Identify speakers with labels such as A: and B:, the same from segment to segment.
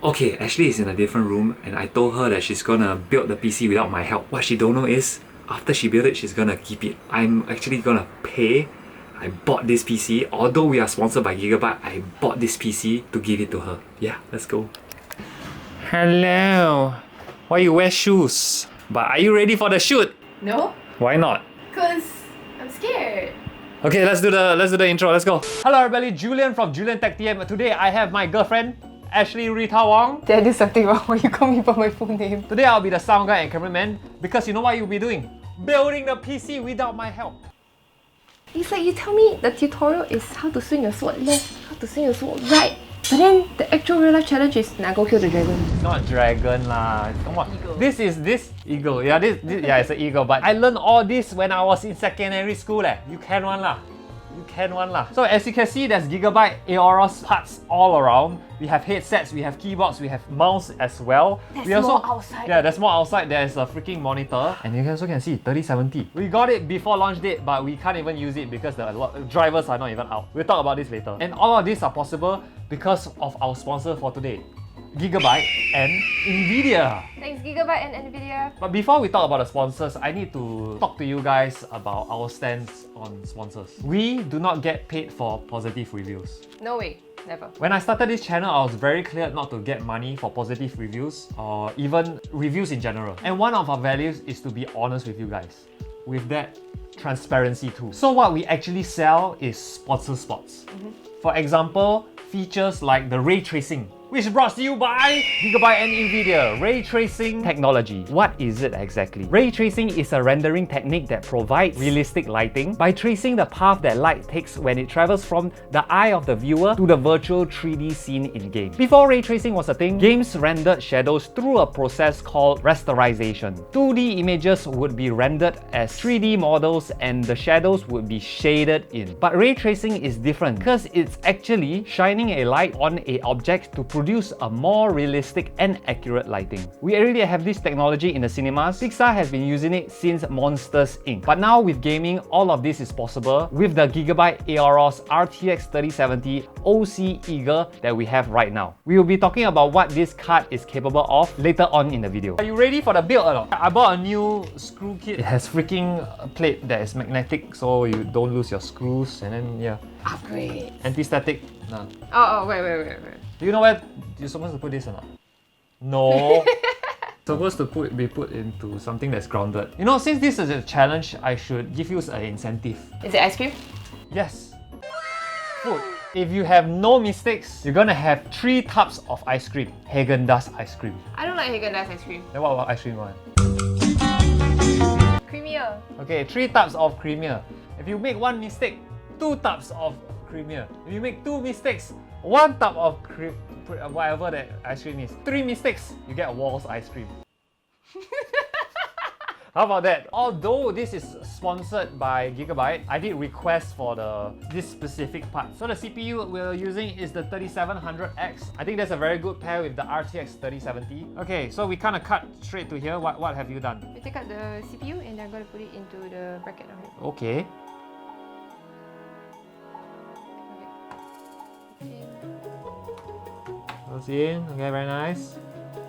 A: Okay, Ashley is in a different room and I told her that she's gonna build the PC without my help. What she don't know is, after she built it, she's gonna keep it. I'm actually gonna pay. I bought this PC. Although we are sponsored by Gigabyte, I bought this PC to give it to her. Yeah, let's go. Hello. Why you wear shoes? But are you ready for the shoot?
B: No,
A: Why not?
B: cause I'm scared.
A: Okay, let's do the intro. Let's go. Hello everybody, Julian from JulianTechTM. Today I have my girlfriend, Ashley Rita Wong.
B: Did I do something wrong when you call me by my full name?
A: Today I'll be the sound guy and cameraman because you know what you'll be doing? Building the PC without my help.
B: It's like you tell me the tutorial is how to swing your sword left, how to swing your sword right. But then the actual real life challenge is now go kill the dragon.
A: It's not dragon lah. Come on.
B: Eagle.
A: This eagle. Yeah, yeah, it's an eagle. But I learned all this when I was in secondary school. You can one lah. You can one lah. So as you can see, there's Gigabyte Aorus parts all around. We have headsets, we have keyboards, we have mouse as well.
B: There's more outside.
A: Yeah, there's more outside. There's a freaking monitor. And you also can see 3070. We got it before launch date, but we can't even use it because the drivers are not even out. We'll talk about this later. And all of these are possible because of our sponsor for today, Gigabyte and Nvidia.
B: Thanks Gigabyte and Nvidia.
A: But before we talk about the sponsors, I need to talk to you guys about our stance on sponsors. We do not get paid for positive reviews.
B: No way, never.
A: When I started this channel, I was very clear not to get money for positive reviews or even reviews in general. And one of our values is to be honest with you guys. With that, transparency too. So what we actually sell is sponsor spots. For example, features like the ray tracing, which is brought to you by Gigabyte and Nvidia. Ray tracing technology. What is it exactly? Ray tracing is a rendering technique that provides realistic lighting by tracing the path that light takes when it travels from the eye of the viewer to the virtual 3D scene in-game. Before ray tracing was a thing, games rendered shadows through a process called rasterization. 2D images would be rendered as 3D models and the shadows would be shaded in. But ray tracing is different because it's actually shining a light on an object to produce a more realistic and accurate lighting. We already have this technology in the cinemas. Pixar has been using it since Monsters Inc. But now with gaming, all of this is possible with the Gigabyte Aorus RTX 3070 OC Eagle that we have right now. We will be talking about what this card is capable of later on in the video. Are you ready for the build or not? I bought a new screw kit. It has freaking plate that is magnetic so you don't lose your screws, and then yeah.
B: Upgrade.
A: Anti-static. Nah.
B: Oh, wait.
A: Do you know where you're supposed to put this or not? No. Supposed to be put into something that's grounded. You know, since this is a challenge, I should give you an incentive.
B: Is it ice cream?
A: Yes. Food. If you have no mistakes, you're gonna have 3 tubs of ice cream. Häagen-Dazs ice cream.
B: I don't like Häagen-Dazs ice cream.
A: Then what ice cream you want?
B: Creamier.
A: Okay, 3 tubs of creamier. If you make 1 mistake, 2 tubs of creamier. If you make 2 mistakes, 1 tub of whatever that ice cream is. 3 mistakes, you get a Walls ice cream. How about that? Although this is sponsored by Gigabyte, I did request for this specific part. So the CPU we're using is the 3700X. I think that's a very good pair with the RTX 3070. Okay, so we kind of cut straight to here. What have you done?
B: We take out the CPU and I'm going to put it into the bracket of it.
A: Okay. Goes in. Okay, very nice.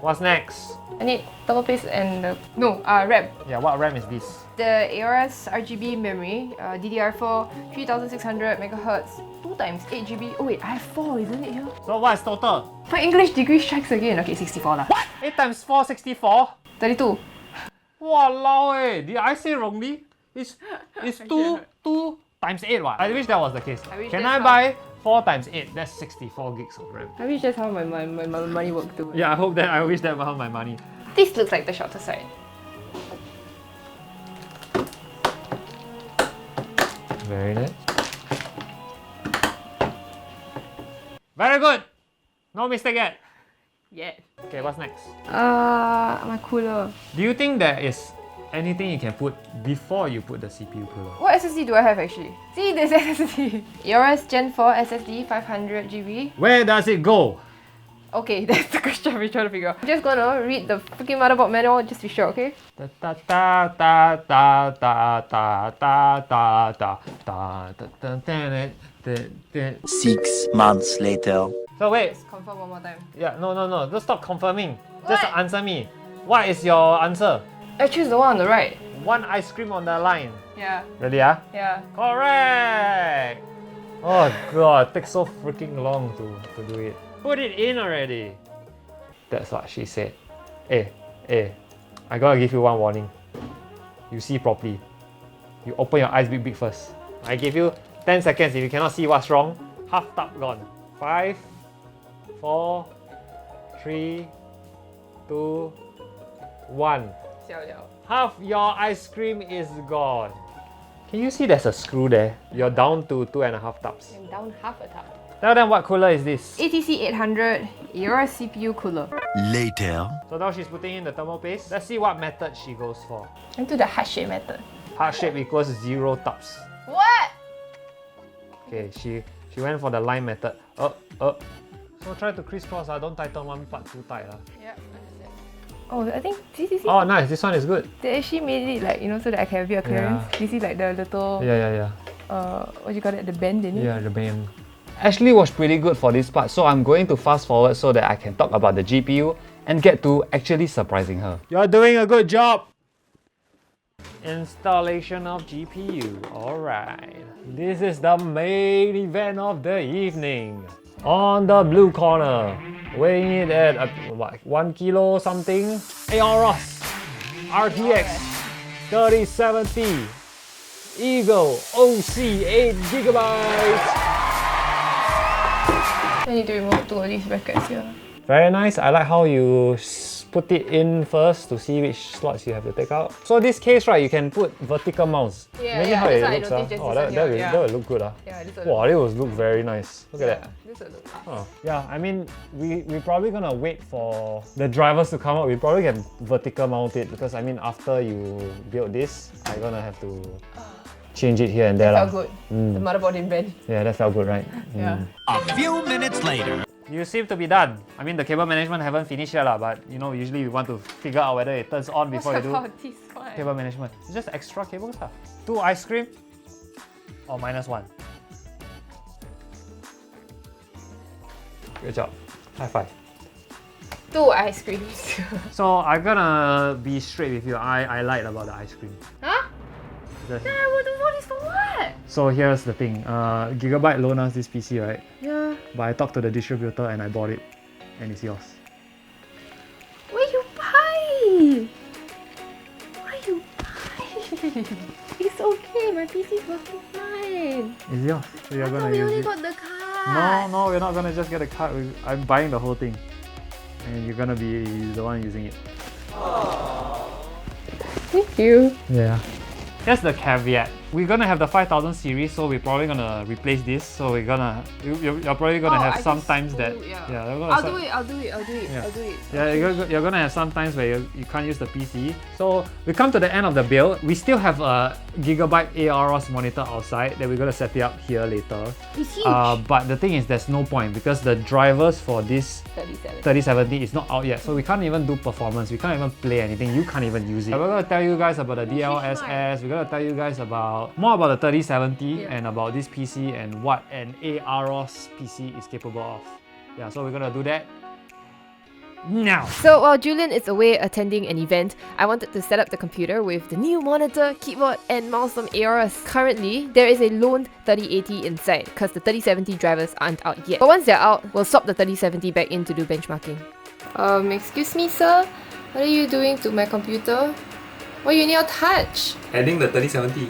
A: What's next?
B: I need double paste and RAM.
A: Yeah, what RAM is this?
B: The Aorus RGB memory, DDR4, 3600 MHz, 2 times 8 GB. Oh wait, I have 4, isn't it here?
A: So what's total?
B: My English degree strikes again. Okay, 64 lah.
A: What? 8 times 4, 64?
B: 32.
A: Walao eh, did I say wrongly? It's 2 times 8 what? I wish that was the case. Can I buy 4 times 8? That's 64 gigs of RAM.
B: I wish that's how my money worked too.
A: Yeah, I wish that was how my money.
B: This looks like the shorter side.
A: Very nice. Very good! No mistake yet.
B: Yeah.
A: Okay, what's next?
B: My cooler.
A: Do you think there is anything you can put before you put the CPU cooler?
B: What SSD do I have actually? See, this SSD. Aorus Gen 4 SSD 500 GB.
A: Where does it go?
B: Okay, that's the question we're trying to figure out. I'm just gonna read the freaking motherboard manual just to be sure, okay?
C: 6 months later.
A: So wait.
B: Just confirm one more time.
A: Yeah, no. Don't stop confirming.
B: What?
A: Just answer me. What is your answer?
B: I choose the one on the right.
A: One ice cream on the line.
B: Yeah.
A: Really, ah?
B: Yeah.
A: Correct! Oh god, it takes so freaking long to do it. Put it in already. That's what she said. Hey, I gotta give you one warning. You see properly. You open your eyes big first. I give you 10 seconds. If you cannot see what's wrong, half tub gone. 5, 4, 3, 2, 1. Half your ice cream is gone. Can you see there's a screw there? You're down to 2.5 tubs.
B: I'm down half a tub.
A: Tell them what cooler is this.
B: ATC 800 Aorus CPU cooler.
C: Later.
A: So now she's putting in the thermal paste. Let's see what method she goes for.
B: Into the heart shape method.
A: Heart shape equals 0 tubs.
B: What?
A: Okay, she went for the line method. So try to crisscross, don't tighten one part too tight.
B: Yep, understand. Oh, I think see.
A: Oh nice, this one is good.
B: They actually made it like, so that I can have a bit of clearance.
A: Yeah.
B: You see like the little
A: Yeah.
B: what you call it, the bend in it?
A: Yeah, the band. Actually was pretty good for this part, so I'm going to fast forward so that I can talk about the GPU and get to actually surprising her. You're doing a good job! Installation of GPU, alright. This is the main event of the evening. On the blue corner, weighing it at what, 1 kilo something, Aorus RTX 3070 Eagle OC 8 gigabytes.
B: I need to remove 2 of these brackets here.
A: Very nice. I like how you put it in first to see which slots you have to take out. So this case, right, you can put vertical mounts. Imagine how it looks. Oh, that will look good.
B: Yeah, this
A: Wow, it will look very nice. Look at that.
B: This will look nice.
A: Oh. Yeah, I mean, we're probably gonna wait for the drivers to come out. We probably can vertical mount it because I mean, after you build this, I'm gonna have to change it here and there.
B: That felt good. The motherboard didn't bend.
A: Yeah, that felt good, right?
B: Yeah.
C: A few minutes later.
A: You seem to be done. I mean, the cable management haven't finished yet, but usually we want to figure out whether it turns on before you do
B: this one?
A: cable management. It's just extra cable stuff. 2 ice cream or -1. Good job. High five.
B: 2 ice creams.
A: So I'm gonna be straight with you. I lied about the ice cream.
B: Huh?
A: Just-
B: Yeah, I would do all this for what?
A: So here's the thing. Gigabyte loaned us this PC, right?
B: Yeah.
A: But I talked to the distributor and I bought it, and it's yours.
B: Where you buy? Why you buy? It's okay, my PC's working fine.
A: It's yours. So you're
B: I thought
A: gonna
B: we
A: use
B: only
A: it.
B: got the card.
A: No, we're not gonna just get a card. I'm buying the whole thing, and you're gonna be the one using it.
B: Thank you.
A: Yeah. That's the caveat. We're gonna have the 5000 series, so we're probably gonna replace this. So you're probably gonna have
B: I
A: some
B: just
A: times
B: do,
A: that
B: yeah.
A: they're gonna
B: I'll
A: some-
B: do it.
A: Yeah, you're gonna have some times where you can't use the PC. So we come to the end of the build. We still have a Gigabyte Aorus monitor outside that we're gonna set it up here later.
B: It's huge.
A: But the thing is, there's no point because the drivers for this 3070 is not out yet, so we can't even do performance. We can't even play anything. You can't even use it. We're gonna tell you guys about the DLSS. We're gonna tell you guys more about the 3070 and about this PC and what an Aorus PC is capable of. Yeah, so we're gonna do that now.
B: So while Julian is away attending an event, I wanted to set up the computer with the new monitor, keyboard and mouse from Aorus. Currently, there is a loaned 3080 inside because the 3070 drivers aren't out yet. But once they're out, we'll swap the 3070 back in to do benchmarking. Excuse me sir, what are you doing to my computer? Why you need a touch?
A: Adding the 3070,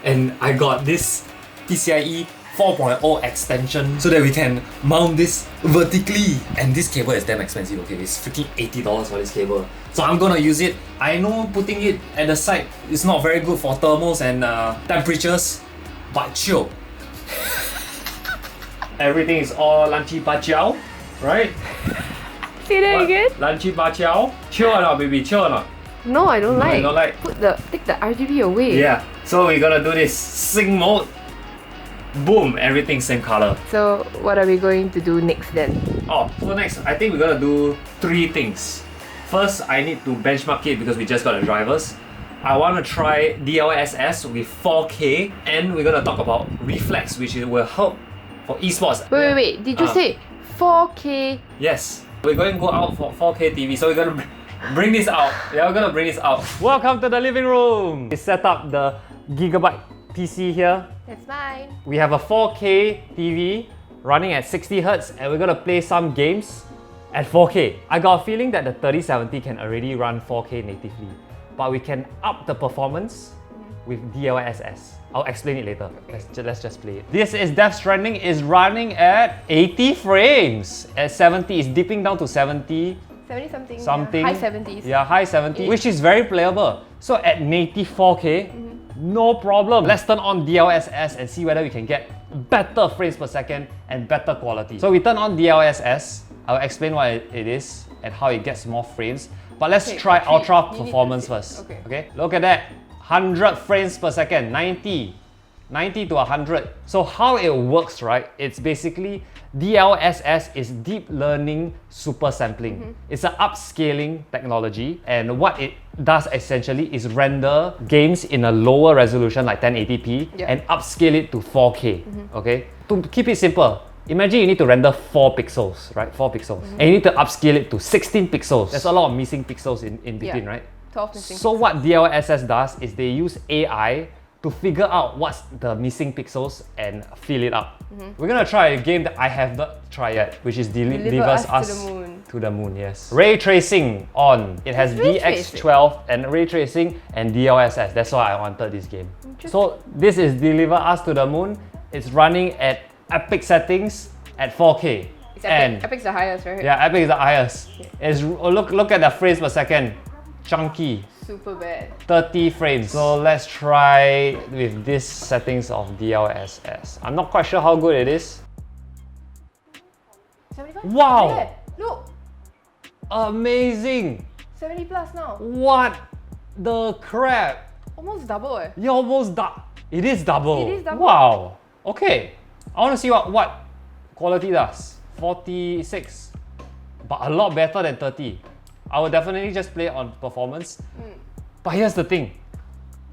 A: and I got this PCIe 4.0 extension so that we can mount this vertically. And this cable is damn expensive, okay? It's freaking $80 for this cable. So I'm gonna use it. I know putting it at the side is not very good for thermals and temperatures, but chill. Everything is all lanchi bajiao, right?
B: Say that again?
A: Lanchi bajiao. Chill or not, baby? Chill or not?
B: No, I don't like.
A: You don't like?
B: Take the RGB away.
A: Yeah. So we're gonna do this sync mode. Boom, everything same color.
B: So what are we going to do next then?
A: Oh, so next, I think we're gonna do 3 things. First, I need to benchmark it because we just got the drivers. I wanna try DLSS with 4K, and we're gonna talk about Reflex, which will help for esports.
B: Wait. Did you say 4K.
A: Yes, we're going to go out for 4K TV, so we're going to bring this out. Yeah, we're going to bring this out. Welcome to the living room. We set up the Gigabyte PC here.
B: That's mine.
A: We have a 4K TV running at 60 Hz and we're going to play some games at 4K. I got a feeling that the 3070 can already run 4K natively, but we can up the performance with DLSS. I'll explain it later.
B: Okay.
A: Let's just play it. This is Death Stranding, is running at 80 frames. At 70, it's dipping down to 70.
B: 70
A: something.
B: High 70s.
A: Yeah, high 70s, which is very playable. So at native 4K, no problem. Let's turn on DLSS and see whether we can get better frames per second and better quality. So we turn on DLSS. I'll explain what it is and how it gets more frames. But let's try ultra performance first. Okay. Look at that. 100 frames per second, 90 to 100. So how it works, right? It's basically DLSS is deep learning super sampling. It's an upscaling technology, and what it does essentially is render games in a lower resolution like 1080p and upscale it to 4K. Okay? To keep it simple, imagine you need to render 4 pixels, right? 4 pixels. And you need to upscale it to 16 pixels. There's a lot of missing pixels in between, right?
B: 12 missing
A: So what DLSS does is they use AI to figure out what's the missing pixels and fill it up. We're gonna try a game that I have not tried yet, which is delivers us to the moon. Yes. Ray tracing on. It has VX12 and ray tracing and DLSS. That's why I wanted this game. So this is deliver us to the moon. It's running at epic settings at 4K.
B: It's epic. Epic's the highest, right?
A: Yeah, epic is the highest. It's look at the frames per second. Chunky.
B: Super bad.
A: 30 frames. So let's try with these settings of DLSS. I'm not quite sure how good it is.
B: 75?
A: Wow!
B: Yeah, look!
A: Amazing!
B: 70 plus now.
A: What the crap?
B: Almost double eh.
A: You're almost It is double.
B: It is double.
A: Wow. Okay. I want to see what quality does. 46. But a lot better than 30. I would definitely just play on performance. But here's the thing.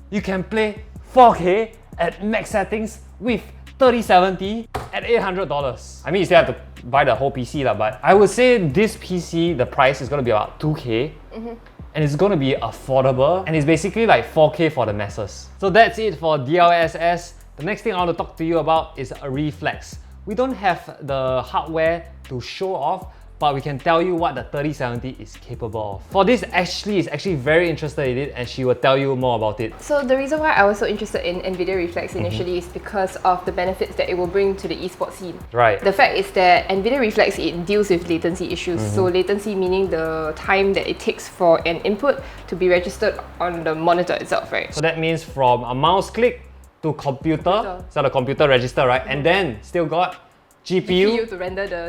A: You can play 4K at max settings with 3070 at $800. I mean, you still have to buy the whole PC, but I would say this PC, the price is going to be about 2K. And it's going to be affordable. And it's basically like 4K for the masses. So that's it for DLSS. The next thing I want to talk to you about is a Reflex. We don't have the hardware to show off, but we can tell you what the 3070 is capable of. For this, Ashley is actually very interested in it and she will tell you more about it.
B: So the reason why I was so interested in Nvidia Reflex initially is because of the benefits that it will bring to the esports scene.
A: Right.
B: The fact is that Nvidia Reflex, it deals with latency issues. So latency meaning the time that it takes for an input to be registered on the monitor itself, right?
A: So that means from a mouse click to computer, so the computer register, right? And then still got GPU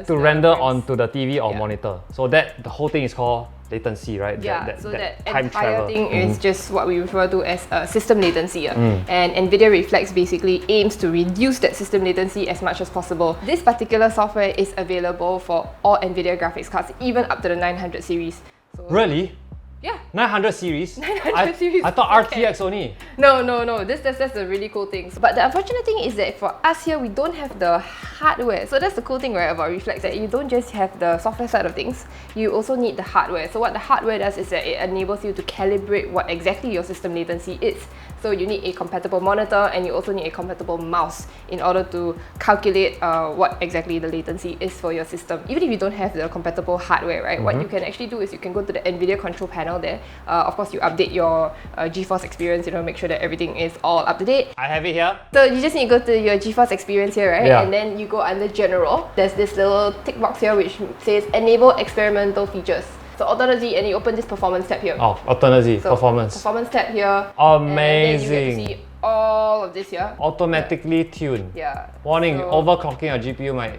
B: to
A: render onto the TV or monitor. So that the whole thing is called latency, right?
B: That
A: time
B: entire
A: travel
B: thing is just what we refer to as system latency. And Nvidia Reflex basically aims to reduce that system latency as much as possible. This particular software is available for all Nvidia graphics cards, even up to the 900 series. So,
A: really?
B: Yeah.
A: 900 series?
B: 900 series.
A: I thought RTX only.
B: No. That's the really cool thing. But the unfortunate thing is that for us here, we don't have the hardware. So that's the cool thing, right, about Reflex, that you don't just have the software side of things, you also need the hardware. So what the hardware does is that it enables you to calibrate what exactly your system latency is. So you need a compatible monitor and you also need a compatible mouse in order to calculate what exactly the latency is for your system. Even if you don't have the compatible hardware, right? What you can actually do is you can go to the Nvidia control panel there. Of course, you update your GeForce experience, make sure that everything is all up to date.
A: I have it here.
B: So you just need to go to your GeForce experience here, right?
A: Yeah.
B: And then you go under general. There's this little tick box here which says enable experimental features. So Alternate Z, and you open this performance tab here.
A: Oh, Alternate Z,
B: so
A: performance.
B: Performance tab here.
A: Amazing.
B: And then you get to see all of this here.
A: Automatically tuned.
B: Yeah.
A: Warning, overclocking your GPU might...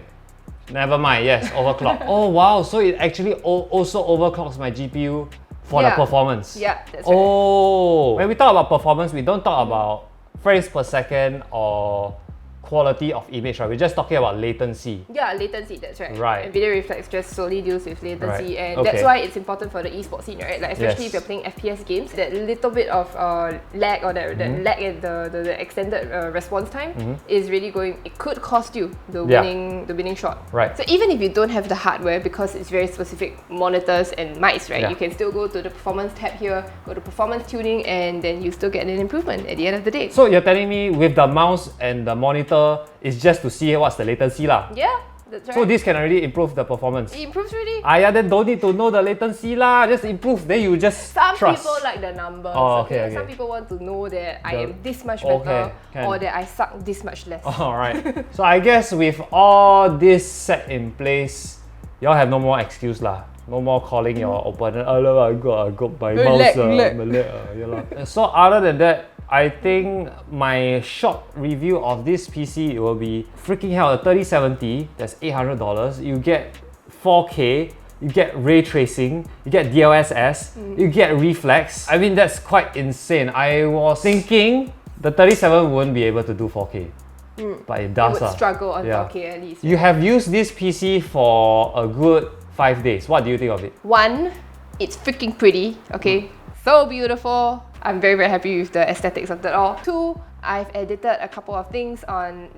A: Never mind, yes, overclock. Oh wow, so it actually also overclocks my GPU for the performance.
B: Yeah, that's right.
A: Oh, when we talk about performance, we don't talk about frames per second or quality of image, right? We're just talking about latency.
B: Yeah, latency, that's right.
A: Right.
B: Nvidia Reflex just solely deals with latency,
A: Right.
B: and
A: Okay.
B: that's why it's important for the esports scene, right? Like especially if
A: Yes.
B: you're playing FPS games, that little bit of lag or that lag in the extended response time is really going. It could cost you the winning shot.
A: Right.
B: So even if you don't have the hardware, because it's very specific monitors and mice, right?
A: Yeah.
B: You can still go to the performance tab here, go to performance tuning, and then you still get an improvement at the end of the day.
A: So you're telling me with the mouse and the monitor, it's just to see what's the latency lah.
B: Yeah, that's right.
A: So this can already improve the performance.
B: it improves really.
A: Yeah, then don't need to know the latency lah. Just improve. Then you just
B: Some
A: trust.
B: people like the numbers.
A: Oh, okay, okay.
B: Some people want to know that I
A: The-
B: am this much
A: okay,
B: better
A: can.
B: or that I suck this much less.
A: Alright. So I guess with all this set in place, y'all have no more excuse lah. No more calling your opponent. Oh, I got my mouse.
B: lag.
A: Yeah lah. So other than that, I think my short review of this PC will be freaking hell. A 3070, that's $800. You get 4K. You get ray tracing, you get DLSS, you get reflex. I mean, that's quite insane. I was thinking the 37 wouldn't be able to do 4K, but it
B: It
A: does.
B: would struggle on
A: Yeah.
B: 4K at least.
A: You have used this PC for a good 5 days. What do you think of it?
B: One, it's freaking pretty, okay? So beautiful. I'm very, very happy with the aesthetics of that all. Two, I've edited a couple of things on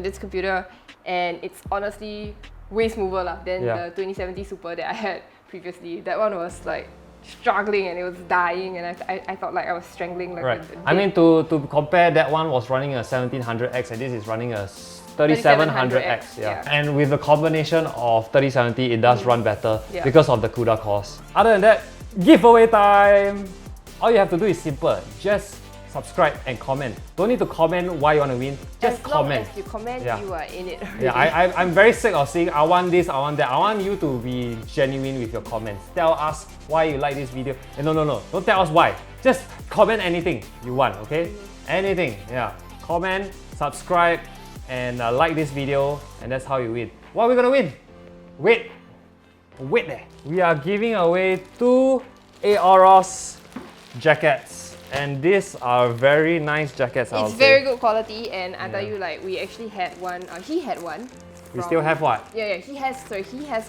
B: this computer, and it's honestly way smoother than the 2070 Super that I had previously. That one was like struggling and it was dying, and I felt like I was strangling like
A: Right.
B: a
A: I mean, to compare, that one was running a 1700X and this is running a 3700X. Yeah.
B: yeah.
A: And with the combination of 3070, it does run better
B: Yeah.
A: because of the CUDA cores. Other than that, giveaway time! All you have to do is simple. Just subscribe and comment. Don't need to comment why you want to win. Just
B: as long
A: comment.
B: as you comment,
A: Yeah.
B: you are in it already.
A: Yeah, I'm very sick of seeing I want this, I want that. I want you to be genuine with your comments. Tell us why you like this video. No. Don't tell us why. Just comment anything you want, okay? Anything, yeah. Comment, subscribe, and like this video, and that's how you win. What are we gonna win? Wait there. We are giving away 2 Aorus jackets. And these are very nice jackets, I would
B: It's
A: say.
B: very good quality, and I tell you, like, we actually had one, he had one.
A: We still have what?
B: Yeah, he has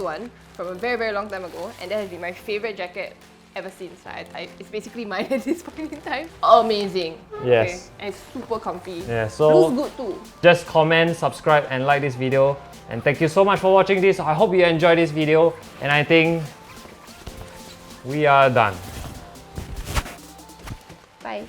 B: one from a very, very long time ago, and that has been my favorite jacket ever since. It's basically mine at this point in time. Amazing.
A: Yes.
B: Okay. And it's super comfy.
A: Yeah, so
B: looks good too.
A: just comment, subscribe, and like this video. And thank you so much for watching this. I hope you enjoyed this video, and I think we are done.
B: Bye.